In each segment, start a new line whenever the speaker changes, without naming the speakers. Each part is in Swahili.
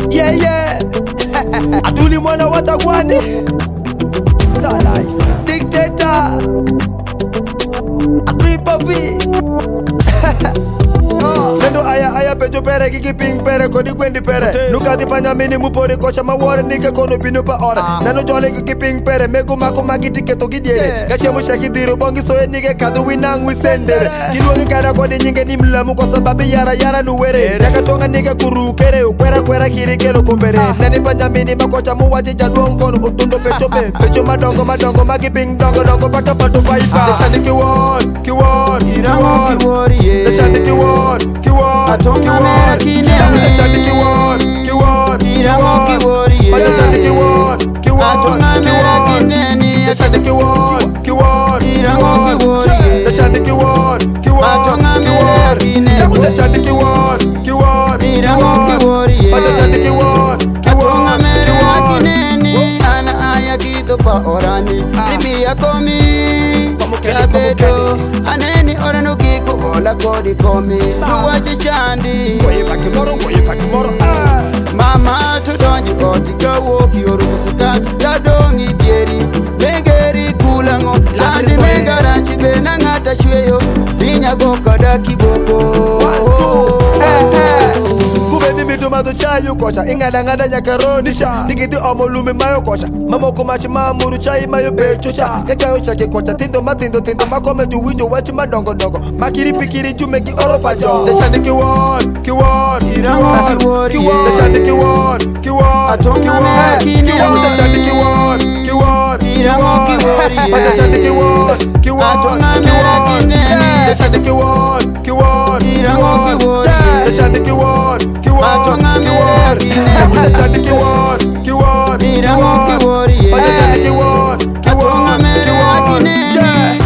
Yeah, yeah. Tulimwana watagwani. Star life. Dictator. A triple V. Nendo aya pecho pere kiki ping pere kodi gwendi pere Nuka di panya mini mupori kocha mawore nike kono binu pa ore Nano jole kiki ping pere megu mako magiti keto gidiere Gashi mushaki diru bongi soye nige kadu winang wisendere Kiluangi kada kodi nyinge ni mlamu kwa sababu yara nuwere Naka tonga nige kuru kere ukwera kiri kelo kumbere Nani panya mini makocha muwaji jadwong kono utundo pecho me Pecho madongo magi ping dongo paka patu faipa Deshani Kiwori Deshani Kiwori
Atonga mera kineni Iramo Kiwori Atonga mera kineni Iramo Kiwori Atonga mera kineni Iramo Kiwori Atonga mera kineni Ana aya kido pa orani Bibi ya komi Kabedo Aneni orano kiko ola kodi komi Duwaji chandi Mama tudonji oti kawoki orugusukatu Yadongi bieri Megeri kulango Chandi megarachi bena ngata shweyo Dinya goka da kiboko
Kubeni mitumadu chayu kocha Ingala ngada nyakaronisha Digiti omolume mayo kocha Mamoko machi mamuru chai mayo pechocha Kekeo chake kocha Tindo makome juwinjo wachi madongo Makiri pikiri jumeki oropa jo Deshani Kiwori Deshani Kiwori
Atonga mera kineni
Deshani Kiwori
Iramo Kiwori
Deshani Kiwori
Atonga mera kineni
Deshani Kiwori
Iramo Kiwori
Deshani Kiwori
Atonga mera kineni
Deshani Kiwori
Iramo Kiwori
Deshani Kiwori
Atonga mera kineni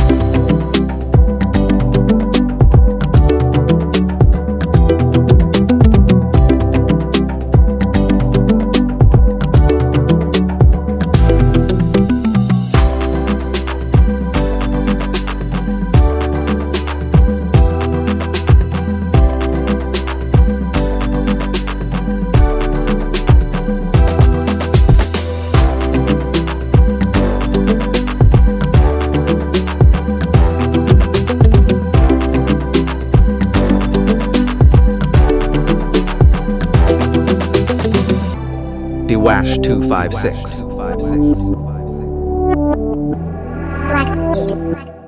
Wash 256.
Black.